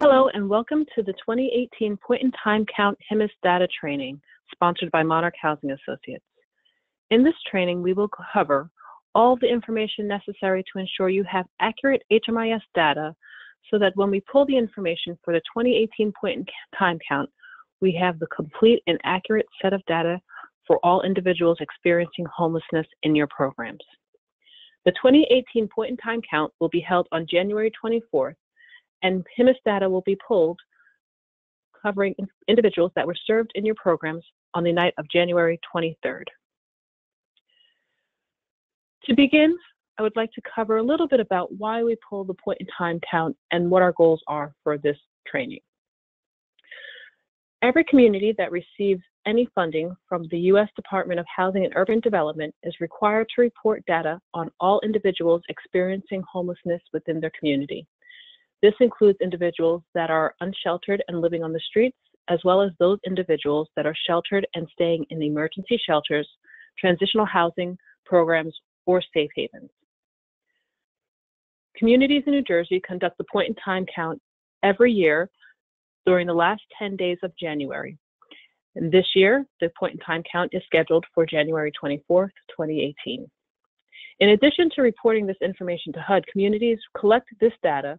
Hello and welcome to the 2018 Point-in-Time Count HMIS data training sponsored by Monarch Housing Associates. In this training, we will cover all the information necessary to ensure you have accurate HMIS data so that when we pull the information for the 2018 Point-in-Time Count, we have the complete and accurate set of data for all individuals experiencing homelessness in your programs. The 2018 Point-in-Time Count will be held on January 24th, and HMIS data will be pulled covering individuals that were served in your programs on the night of January 23rd. To begin, I would like to cover a little bit about why we pull the point-in-time count and what our goals are for this training. Every community that receives any funding from the U.S. Department of Housing and Urban Development is required to report data on all individuals experiencing homelessness within their community. This includes individuals that are unsheltered and living on the streets, as well as those individuals that are sheltered and staying in emergency shelters, transitional housing programs, or safe havens. Communities in New Jersey conduct the point-in-time count every year during the last 10 days of January. And this year, the point-in-time count is scheduled for January 24th, 2018. In addition to reporting this information to HUD, communities collect this data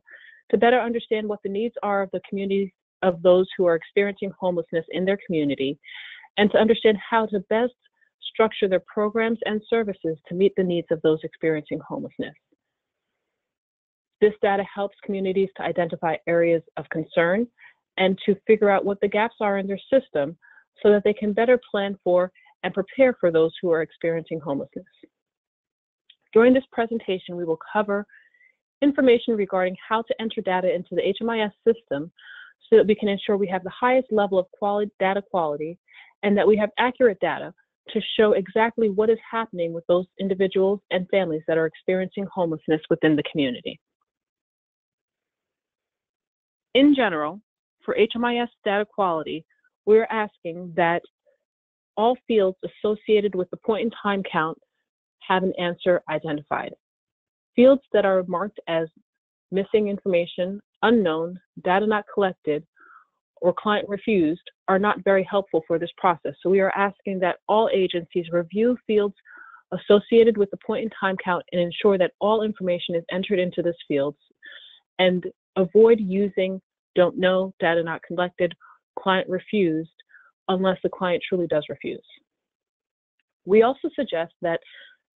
to better understand what the needs are of the communities of those who are experiencing homelessness in their community, and to understand how to best structure their programs and services to meet the needs of those experiencing homelessness. This data helps communities to identify areas of concern and to figure out what the gaps are in their system so that they can better plan for and prepare for those who are experiencing homelessness. During this presentation, we will cover information regarding how to enter data into the HMIS system so that we can ensure we have the highest level of data quality and that we have accurate data to show exactly what is happening with those individuals and families that are experiencing homelessness within the community. In general, for HMIS data quality, we're asking that all fields associated with the point-in-time count have an answer identified. Fields that are marked as missing information, unknown, data not collected, or client refused are not very helpful for this process. So we are asking that all agencies review fields associated with the point-in-time count and ensure that all information is entered into this field and avoid using don't know, data not collected, client refused, unless the client truly does refuse. We also suggest that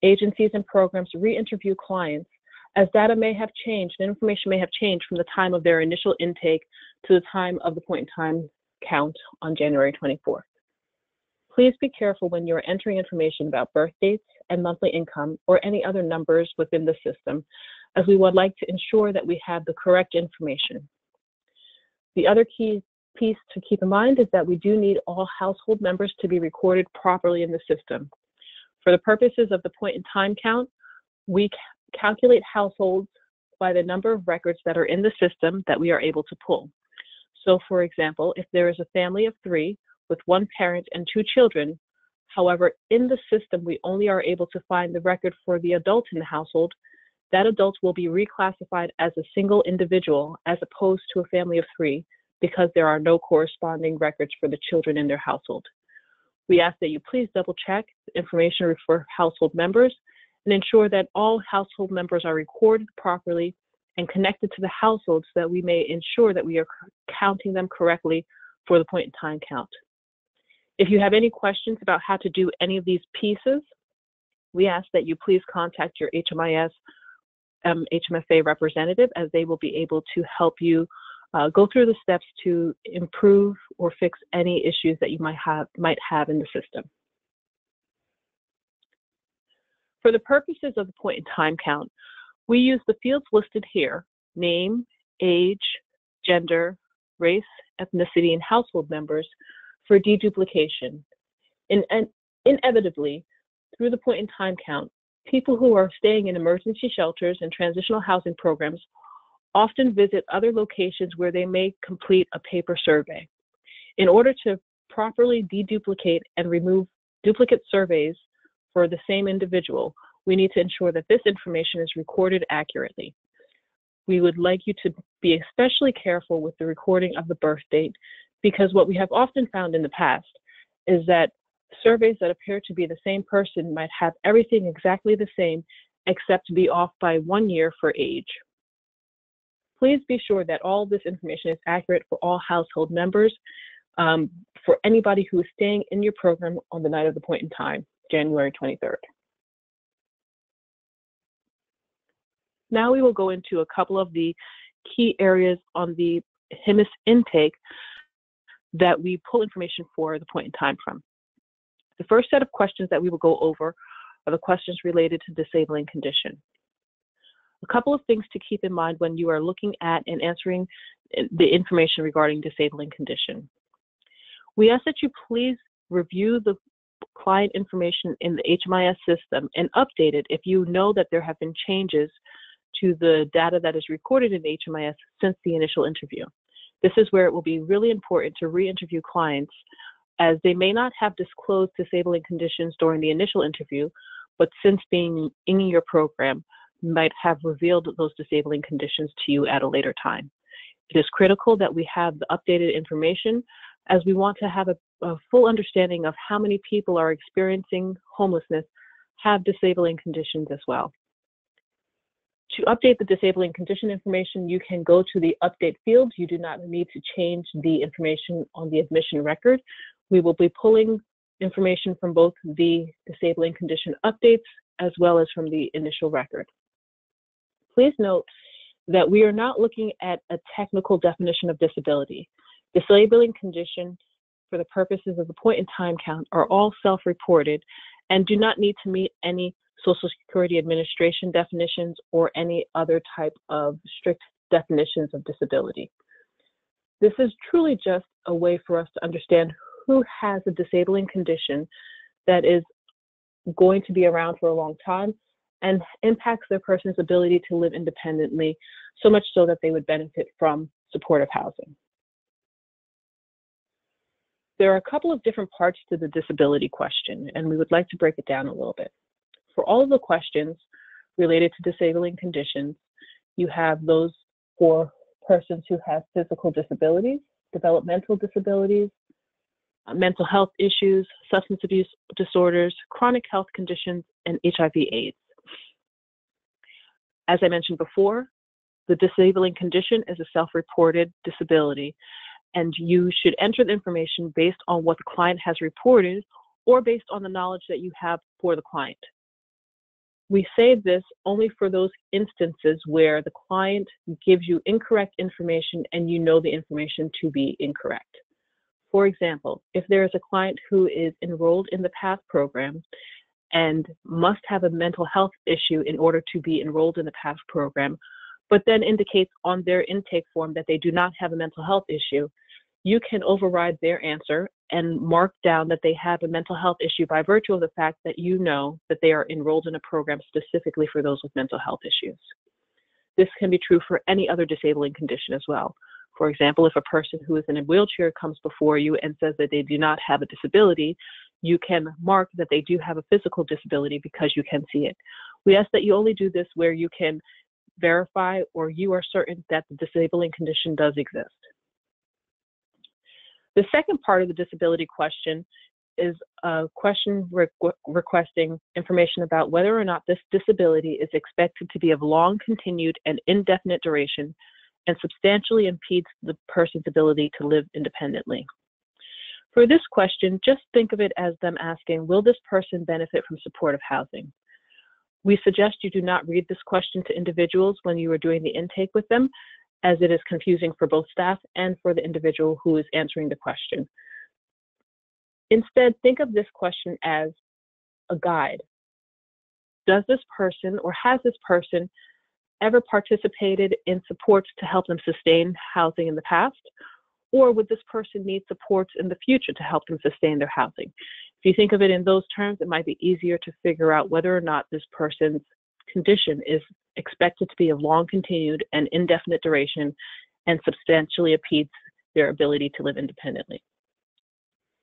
agencies and programs re-interview clients as data may have changed and information may have changed from the time of their initial intake to the time of the point-in-time count on January 24th. Please be careful when you're entering information about birth dates and monthly income or any other numbers within the system, as we would like to ensure that we have the correct information. The other key piece to keep in mind is that we do need all household members to be recorded properly in the system. For the purposes of the point-in-time count, we calculate households by the number of records that are in the system that we are able to pull. So for example, if there is a family of 3 with 1 parent and 2 children, however, in the system we only are able to find the record for the adult in the household, that adult will be reclassified as a single individual as opposed to a family of 3 because there are no corresponding records for the children in their household. We ask that you please double check the information for household members and ensure that all household members are recorded properly and connected to the household so that we may ensure that we are counting them correctly for the point-in-time count. If you have any questions about how to do any of these pieces, we ask that you please contact your HMIS HMFA representative, as they will be able to help you go through the steps to improve or fix any issues that you might have in the system. For the purposes of the point-in-time count, we use the fields listed here: name, age, gender, race, ethnicity, and household members for deduplication. Inevitably, through the point-in-time count, people who are staying in emergency shelters and transitional housing programs often visit other locations where they may complete a paper survey. In order to properly deduplicate and remove duplicate surveys for the same individual, we need to ensure that this information is recorded accurately. We would like you to be especially careful with the recording of the birth date, because what we have often found in the past is that surveys that appear to be the same person might have everything exactly the same, except to be off by 1 year for age. Please be sure that all of this information is accurate for all household members, for anybody who is staying in your program on the night of the point in time, January 23rd. Now we will go into a couple of the key areas on the HMIS intake that we pull information for the point in time from. The first set of questions that we will go over are the questions related to disabling condition. A couple of things to keep in mind when you are looking at and answering the information regarding disabling condition. We ask that you please review the client information in the HMIS system and update it if you know that there have been changes to the data that is recorded in HMIS since the initial interview. This is where it will be really important to re-interview clients, as they may not have disclosed disabling conditions during the initial interview, but since being in your program, might have revealed those disabling conditions to you at a later time. It is critical that we have the updated information, as we want to have a full understanding of how many people are experiencing homelessness have disabling conditions as well. To update the disabling condition information, you can go to the update field. You do not need to change the information on the admission record. We will be pulling information from both the disabling condition updates as well as from the initial record. Please note that we are not looking at a technical definition of disability. Disabling condition, for the purposes of the point in time count, are all self-reported and do not need to meet any Social Security Administration definitions or any other type of strict definitions of disability. This is truly just a way for us to understand who has a disabling condition that is going to be around for a long time and impacts their person's ability to live independently, so much so that they would benefit from supportive housing. There are a couple of different parts to the disability question, and we would like to break it down a little bit. For all of the questions related to disabling conditions, you have those for persons who have physical disabilities, developmental disabilities, mental health issues, substance abuse disorders, chronic health conditions, and HIV/AIDS. As I mentioned before, the disabling condition is a self-reported disability, and you should enter the information based on what the client has reported or based on the knowledge that you have for the client. We say this only for those instances where the client gives you incorrect information and you know the information to be incorrect. For example, if there is a client who is enrolled in the PATH program and must have a mental health issue in order to be enrolled in the PATH program, but then indicates on their intake form that they do not have a mental health issue, you can override their answer and mark down that they have a mental health issue by virtue of the fact that you know that they are enrolled in a program specifically for those with mental health issues. This can be true for any other disabling condition as well. For example, if a person who is in a wheelchair comes before you and says that they do not have a disability, you can mark that they do have a physical disability because you can see it. We ask that you only do this where you can verify or you are certain that the disabling condition does exist. The second part of the disability question is a question requesting information about whether or not this disability is expected to be of long continued and indefinite duration and substantially impedes the person's ability to live independently. For this question, just think of it as them asking, will this person benefit from supportive housing? We suggest you do not read this question to individuals when you are doing the intake with them, as it is confusing for both staff and for the individual who is answering the question. Instead, think of this question as a guide. Does this person or has this person ever participated in supports to help them sustain housing in the past? Or would this person need supports in the future to help them sustain their housing? If you think of it in those terms, it might be easier to figure out whether or not this person's condition is expected to be of long continued and indefinite duration and substantially impedes their ability to live independently.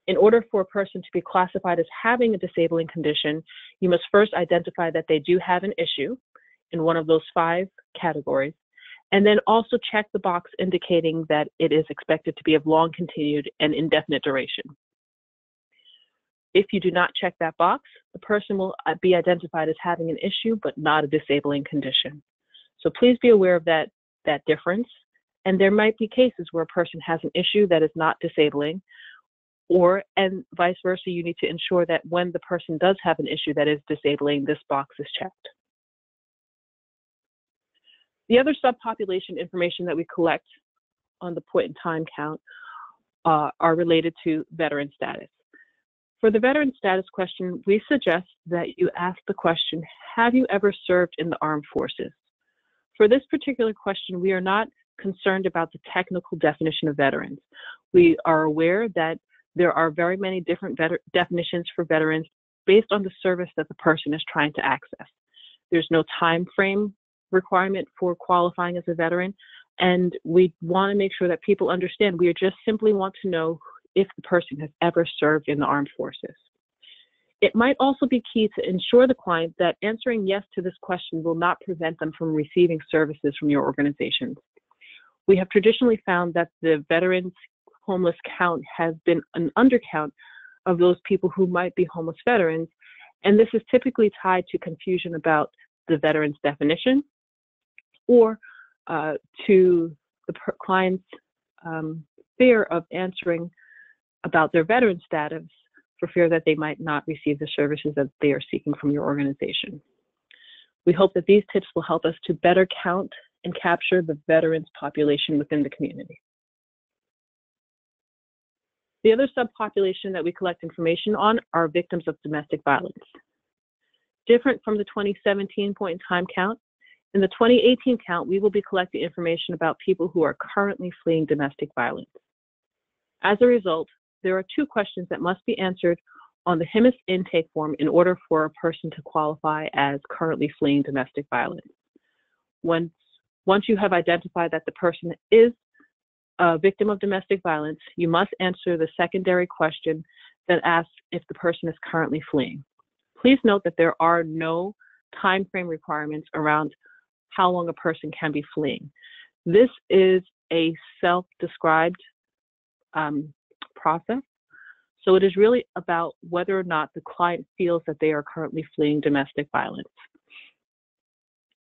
In order for a person to be classified as having a disabling condition, you must first identify that they do have an issue in one of those 5 categories, And then also check the box indicating that it is expected to be of long continued and indefinite duration. If you do not check that box, the person will be identified as having an issue, but not a disabling condition. So please be aware of that difference. And there might be cases where a person has an issue that is not disabling, and vice versa, you need to ensure that when the person does have an issue that is disabling, this box is checked. The other subpopulation information that we collect on the point in time count are related to veteran status. For the veteran status question, we suggest that you ask the question, have you ever served in the armed forces? For this particular question, we are not concerned about the technical definition of veterans. We are aware that there are very many different definitions for veterans based on the service that the person is trying to access. There's no time frame requirement for qualifying as a veteran, and we want to make sure that people understand we just simply want to know if the person has ever served in the armed forces. It might also be key to ensure the client that answering yes to this question will not prevent them from receiving services from your organization. We have traditionally found that the veterans homeless count has been an undercount of those people who might be homeless veterans, and this is typically tied to confusion about the veteran's definition or to the client's fear of answering about their veteran status for fear that they might not receive the services that they are seeking from your organization. We hope that these tips will help us to better count and capture the veterans population within the community. The other subpopulation that we collect information on are victims of domestic violence. Different from the 2017 point in time count, in the 2018 count, we will be collecting information about people who are currently fleeing domestic violence. As a result, there are two questions that must be answered on the HMIS intake form in order for a person to qualify as currently fleeing domestic violence. Once you have identified that the person is a victim of domestic violence, you must answer the secondary question that asks if the person is currently fleeing. Please note that there are no time frame requirements around how long a person can be fleeing. This is a self-described process, so it is really about whether or not the client feels that they are currently fleeing domestic violence.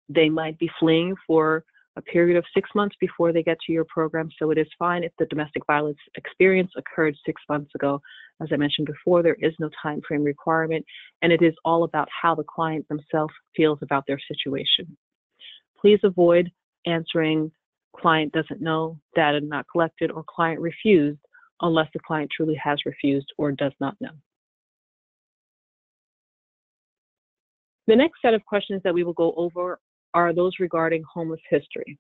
They might be fleeing for a period of 6 months before they get to your program, so it is fine if the domestic violence experience occurred 6 months ago. As I mentioned before, there is no time frame requirement, and it is all about how the client themselves feels about their situation. Please avoid answering client doesn't know, data not collected, or client refused unless the client truly has refused or does not know. The next set of questions that we will go over are those regarding homeless history.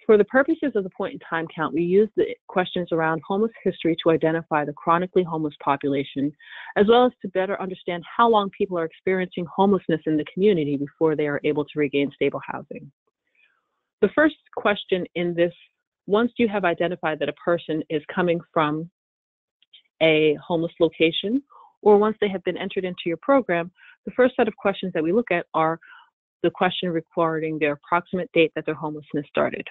For the purposes of the point in time count, we use the questions around homeless history to identify the chronically homeless population, as well as to better understand how long people are experiencing homelessness in the community before they are able to regain stable housing. The first question in this, once you have identified that a person is coming from a homeless location, or once they have been entered into your program, the first set of questions that we look at are the question regarding their approximate date that their homelessness started.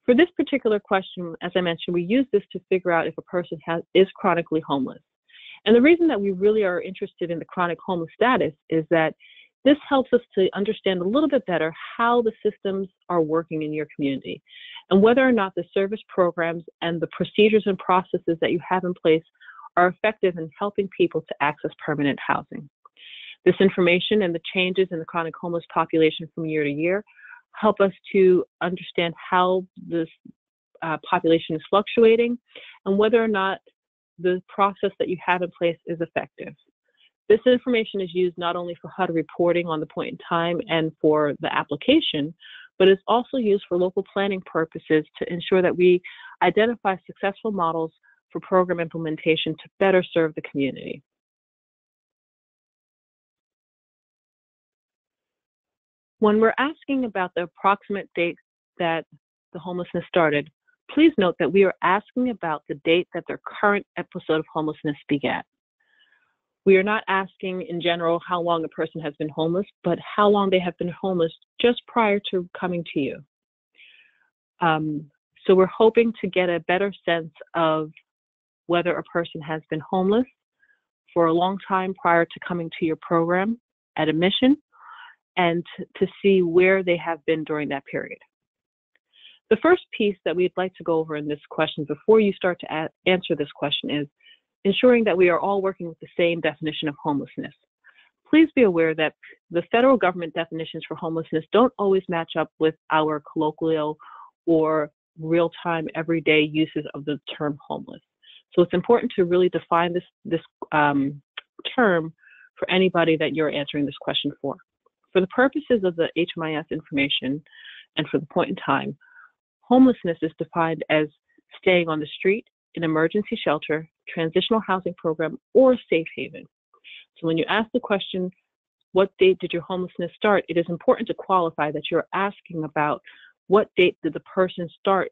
For this particular question, as I mentioned, we use this to figure out if a person is chronically homeless. And the reason that we really are interested in the chronic homeless status is that this helps us to understand a little bit better how the systems are working in your community and whether or not the service programs and the procedures and processes that you have in place are effective in helping people to access permanent housing. This information and the changes in the chronic homeless population from year to year help us to understand how this population is fluctuating and whether or not the process that you have in place is effective. This information is used not only for HUD reporting on the point in time and for the application, but it's also used for local planning purposes to ensure that we identify successful models for program implementation to better serve the community. When we're asking about the approximate date that the homelessness started, please note that we are asking about the date that their current episode of homelessness began. We are not asking in general how long a person has been homeless, but how long they have been homeless just prior to coming to you. So we're hoping to get a better sense of whether a person has been homeless for a long time prior to coming to your program at admission, and to see where they have been during that period. The first piece that we'd like to go over in this question before you start to answer this question is ensuring that we are all working with the same definition of homelessness. Please be aware that the federal government definitions for homelessness don't always match up with our colloquial or real-time everyday uses of the term homeless. So it's important to really define this term for anybody that you're answering this question for. For the purposes of the HMIS information and for the point in time, homelessness is defined as staying on the street, an emergency shelter, transitional housing program, or safe haven. So when you ask the question, what date did your homelessness start, it is important to qualify that you're asking about what date did the person start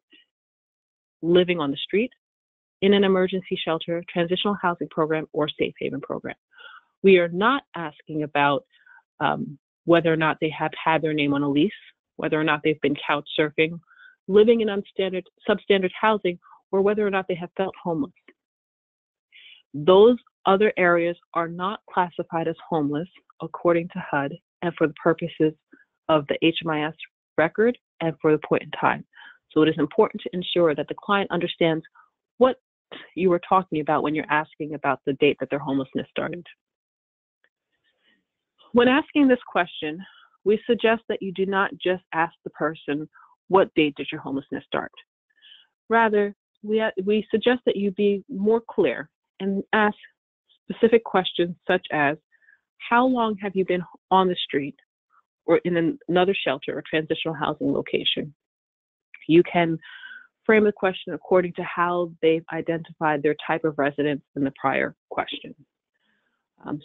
living on the street, in an emergency shelter, transitional housing program, or safe haven program. We are not asking about whether or not they have had their name on a lease, whether or not they've been couch surfing, living in substandard housing, or whether or not they have felt homeless. Those other areas are not classified as homeless according to HUD and for the purposes of the HMIS record and for the point in time. So it is important to ensure that the client understands what you were talking about when you're asking about the date that their homelessness started. When asking this question, we suggest that you do not just ask the person, what date did your homelessness start? Rather, we suggest that you be more clear and ask specific questions such as, how long have you been on the street or in another shelter or transitional housing location? You can frame the question according to how they've identified their type of residence in the prior question.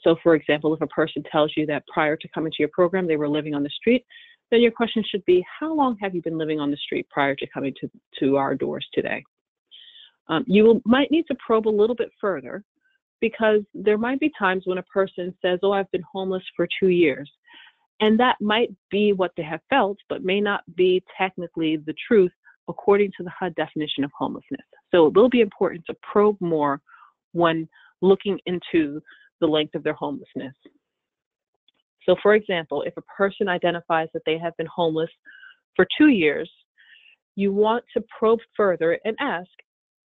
So for example, if a person tells you that prior to coming to your program, they were living on the street, then your question should be, how long have you been living on the street prior to coming to our doors today? You might need to probe a little bit further, because there might be times when a person says, oh, I've been homeless for 2 years. And that might be what they have felt, but may not be technically the truth according to the HUD definition of homelessness. So it will be important to probe more when looking into the length of their homelessness. So for example, if a person identifies that they have been homeless for 2 years, you want to probe further and ask,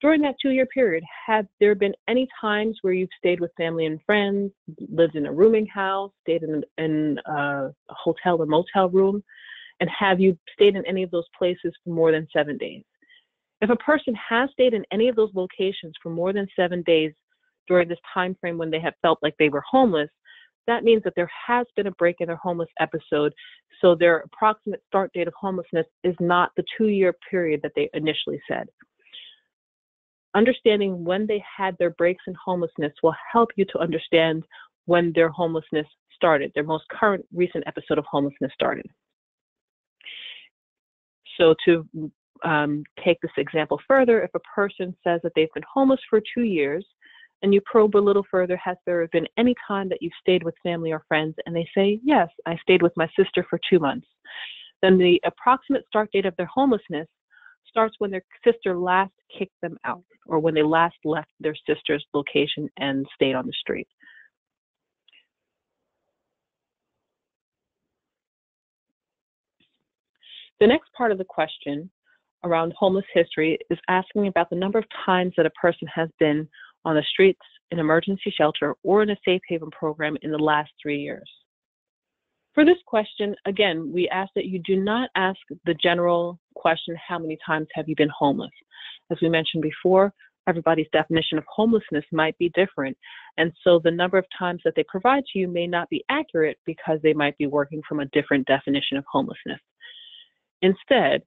during that 2-year period, have there been any times where you've stayed with family and friends, lived in a rooming house, stayed in a hotel or motel room, and have you stayed in any of those places for more than 7 days? If a person has stayed in any of those locations for more than 7 days during this time frame when they have felt like they were homeless, that means that there has been a break in their homeless episode, so their approximate start date of homelessness is not the 2-year period that they initially said. Understanding when they had their breaks in homelessness will help you to understand when their homelessness started, their most current recent episode of homelessness started. So to take this example further, if a person says that they've been homeless for 2 years, and you probe a little further, has there been any time that you've stayed with family or friends? And they say, yes, I stayed with my sister for 2 months. Then the approximate start date of their homelessness starts when their sister last kicked them out, or when they last left their sister's location and stayed on the street. The next part of the question around homeless history is asking about the number of times that a person has been on the streets, in emergency shelter, or in a safe haven program in the last 3 years. For this question, again, we ask that you do not ask the general question, how many times have you been homeless? As we mentioned before, everybody's definition of homelessness might be different. And so the number of times that they provide to you may not be accurate because they might be working from a different definition of homelessness. Instead,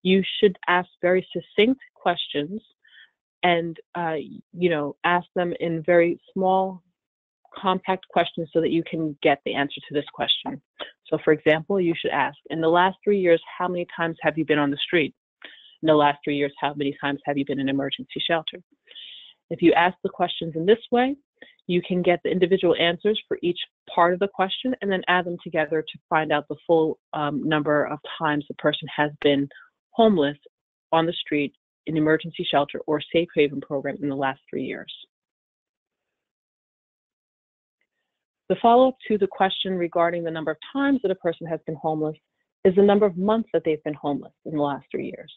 you should ask very succinct questions and ask them in very small, compact questions so that you can get the answer to this question. So for example, you should ask, in the last 3 years, how many times have you been on the street? In the last 3 years, how many times have you been in an emergency shelter? If you ask the questions in this way, You can get the individual answers for each part of the question and then add them together to find out the full number of times the person has been homeless on the street, in emergency shelter, or safe haven program in the last 3 years. The follow-up to the question regarding the number of times that a person has been homeless is the number of months that they've been homeless in the last 3 years.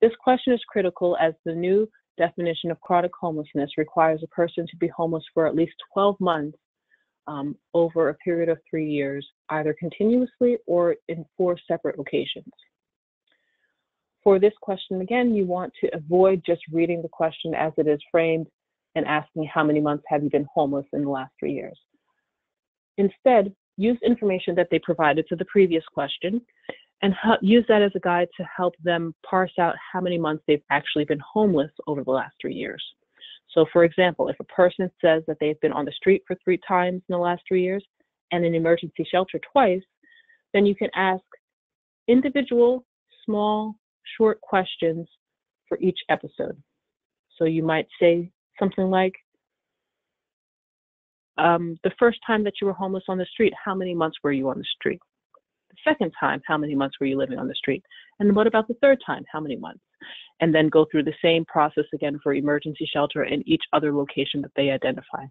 This question is critical as the new definition of chronic homelessness requires a person to be homeless for at least 12 months over a period of 3 years, either continuously or in 4 separate locations. For this question, again, you want to avoid just reading the question as it is framed and asking how many months have you been homeless in the last 3 years. Instead, use information that they provided to the previous question and use that as a guide to help them parse out how many months they've actually been homeless over the last 3 years. So for example, if a person says that they've been on the street for 3 times in the last 3 years and in emergency shelter twice, then you can ask individual, small, short questions for each episode. So you might say something like, the first time that you were homeless on the street, how many months were you on the street? The second time, how many months were you living on the street? And what about the third time, how many months? And then go through the same process again for emergency shelter and each other location that they identify.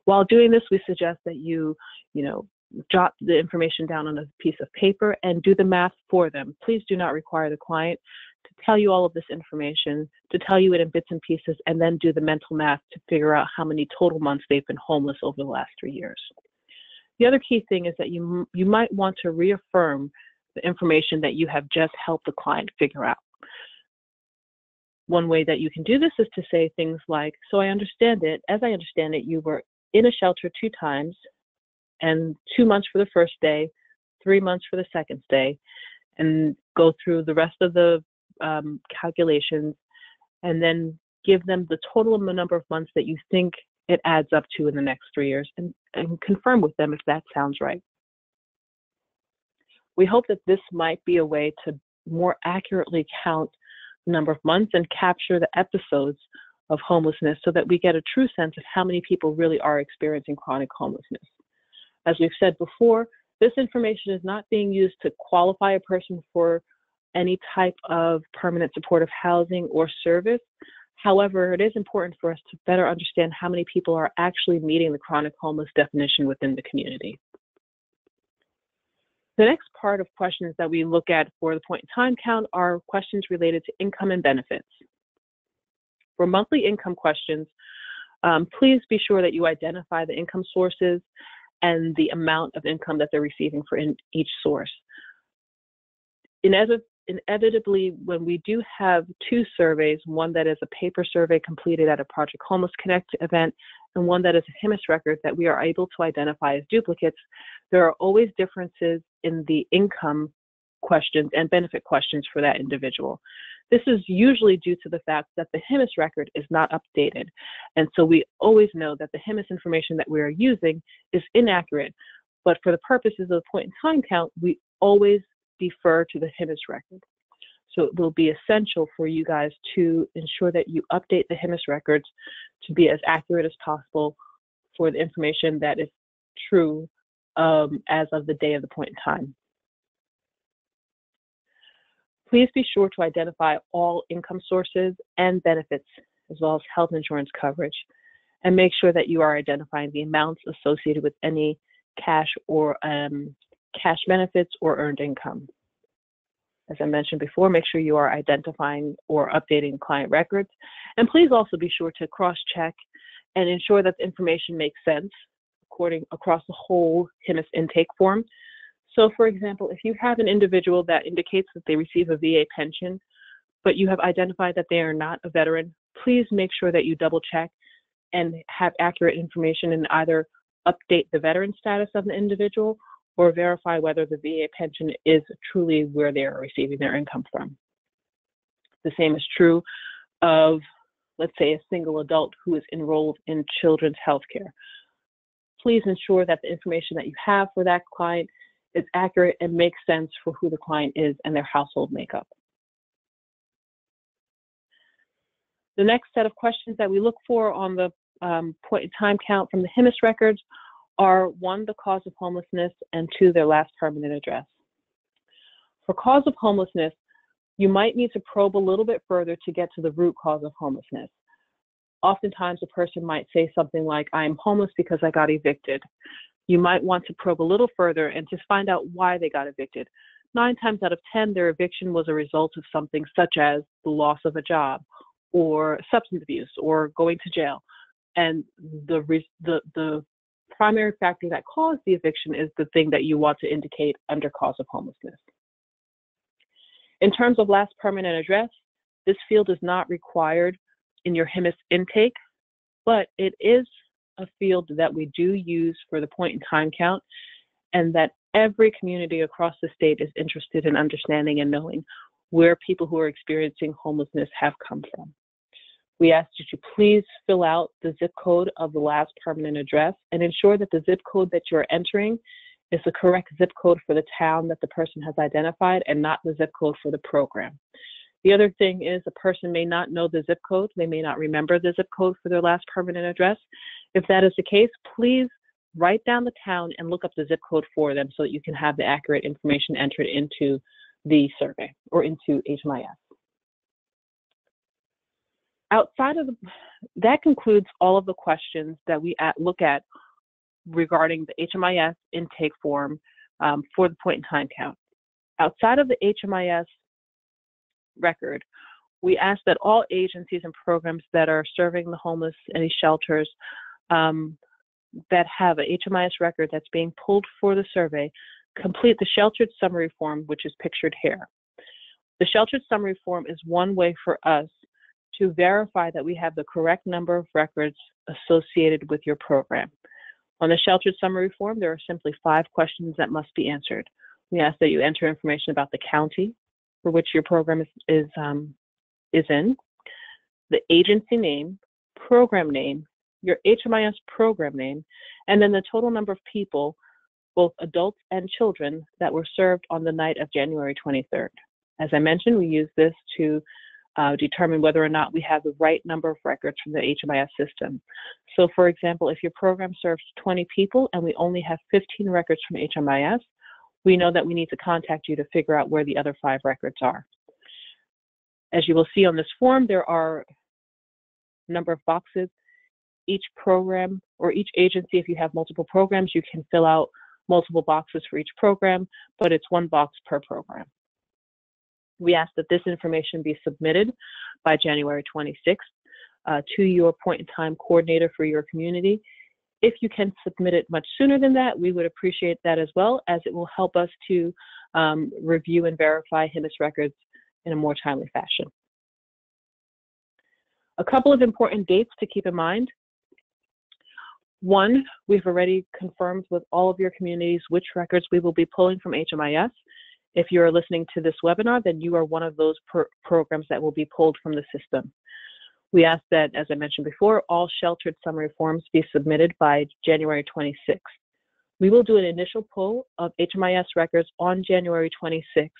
While doing this, we suggest that you jot the information down on a piece of paper and do the math for them. Please do not require the client to tell you all of this information, to tell you it in bits and pieces, and then do the mental math to figure out how many total months they've been homeless over the last 3 years. The other key thing is that you might want to reaffirm the information that you have just helped the client figure out. One way that you can do this is to say things like, as I understand it, you were in a shelter 2 times, and 2 months for the first day, 3 months for the second day, and go through the rest of the calculations, and then give them the total number of months that you think it adds up to in the next 3 years, and confirm with them if that sounds right. We hope that this might be a way to more accurately count the number of months and capture the episodes of homelessness so that we get a true sense of how many people really are experiencing chronic homelessness. As we've said before, this information is not being used to qualify a person for any type of permanent supportive housing or service. However, it is important for us to better understand how many people are actually meeting the chronic homeless definition within the community. The next part of questions that we look at for the point in time count are questions related to income and benefits. For monthly income questions, please be sure that you identify the income sources and the amount of income that they're receiving for each source. Inevitably, when we do have 2 surveys, one that is a paper survey completed at a Project Homeless Connect event, and one that is a HMIS record that we are able to identify as duplicates, there are always differences in the income questions and benefit questions for that individual. This is usually due to the fact that the HMIS record is not updated. And so we always know that the HMIS information that we are using is inaccurate. But for the purposes of the point in time count, we always defer to the HMIS record. So it will be essential for you guys to ensure that you update the HMIS records to be as accurate as possible for the information that is true as of the day of the point in time. Please be sure to identify all income sources and benefits, as well as health insurance coverage, and make sure that you are identifying the amounts associated with any cash or cash benefits or earned income. As I mentioned before, make sure you are identifying or updating client records, and please also be sure to cross-check and ensure that the information makes sense across the whole HMIS intake form. So for example, if you have an individual that indicates that they receive a VA pension, but you have identified that they are not a veteran, please make sure that you double check and have accurate information and either update the veteran status of the individual or verify whether the VA pension is truly where they are receiving their income from. The same is true of, let's say, a single adult who is enrolled in children's health care. Please ensure that the information that you have for that client is accurate and makes sense for who the client is and their household makeup. The next set of questions that we look for on the point in time count from the HMIS records are 1, the cause of homelessness, and 2, their last permanent address. For cause of homelessness, you might need to probe a little bit further to get to the root cause of homelessness. Oftentimes, a person might say something like, I'm homeless because I got evicted. You might want to probe a little further and just find out why they got evicted. 9 times out of 10, their eviction was a result of something such as the loss of a job, or substance abuse, or going to jail. And the primary factor that caused the eviction is the thing that you want to indicate under cause of homelessness. In terms of last permanent address, this field is not required in your HMIS intake, but it is a field that we do use for the point in time count, and that every community across the state is interested in understanding and knowing where people who are experiencing homelessness have come from. We ask that you please fill out the zip code of the last permanent address and ensure that the zip code that you're entering is the correct zip code for the town that the person has identified and not the zip code for the program. The other thing is a person may not know the zip code. They may not remember the zip code for their last permanent address. If that is the case, please write down the town and look up the zip code for them so that you can have the accurate information entered into the survey or into HMIS. Outside of that concludes all of the questions that we look at regarding the HMIS intake form for the point in time count. Outside of the HMIS record, we ask that all agencies and programs that are serving the homeless, any shelters that have a HMIS record that's being pulled for the survey, complete the sheltered summary form, which is pictured here. The sheltered summary form is one way for us to verify that we have the correct number of records associated with your program. On the sheltered summary form, there are simply 5 questions that must be answered. We ask that you enter information about the county for which your program is in, the agency name, program name, your HMIS program name, and then the total number of people, both adults and children, that were served on the night of January 23rd. As I mentioned, we use this to determine whether or not we have the right number of records from the HMIS system. So for example, if your program serves 20 people and we only have 15 records from HMIS, we know that we need to contact you to figure out where the other 5 records are. As you will see on this form, there are a number of boxes. Each program or each agency, if you have multiple programs, you can fill out multiple boxes for each program, but it's 1 box per program. We ask that this information be submitted by January 26th to your point in time coordinator for your community. If you can submit it much sooner than that, we would appreciate that as well, as it will help us to review and verify HMIS records in a more timely fashion. A couple of important dates to keep in mind. 1, we've already confirmed with all of your communities which records we will be pulling from HMIS. If you're listening to this webinar, then you are one of those programs that will be pulled from the system. We ask that, as I mentioned before, all sheltered summary forms be submitted by January 26th. We will do an initial pull of HMIS records on January 26th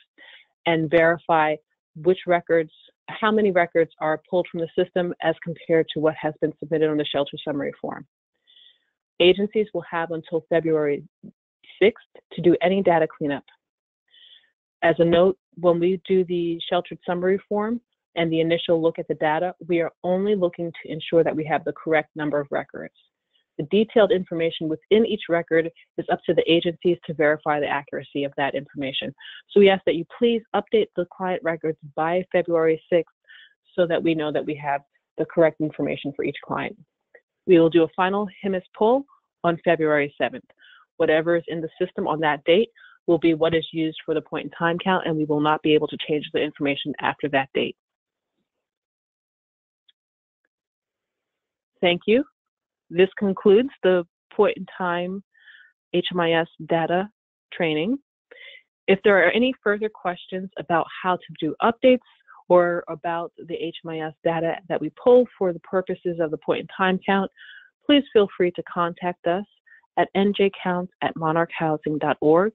and verify which records, how many records are pulled from the system as compared to what has been submitted on the shelter summary form. Agencies will have until February 6th to do any data cleanup. As a note, when we do the sheltered summary form and the initial look at the data, we are only looking to ensure that we have the correct number of records. The detailed information within each record is up to the agencies to verify the accuracy of that information. So we ask that you please update the client records by February 6th so that we know that we have the correct information for each client. We will do a final HMIS pull on February 7th. Whatever is in the system on that date will be what is used for the point in time count, and we will not be able to change the information after that date. Thank you. This concludes the point in time HMIS data training. If there are any further questions about how to do updates or about the HMIS data that we pull for the purposes of the point in time count, please feel free to contact us at njcounts@monarchhousing.org.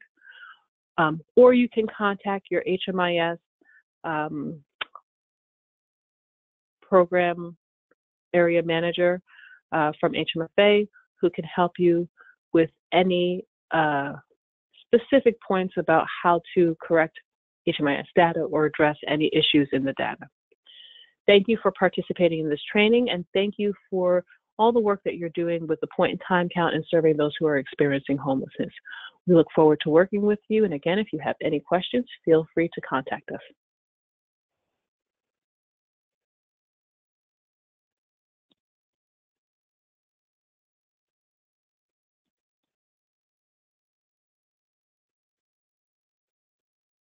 Or you can contact your HMIS program area manager from HMFA who can help you with any specific points about how to correct HMIS data or address any issues in the data. Thank you for participating in this training, and thank you for all the work that you're doing with the point-in-time count and serving those who are experiencing homelessness. We look forward to working with you, and again, if you have any questions, feel free to contact us.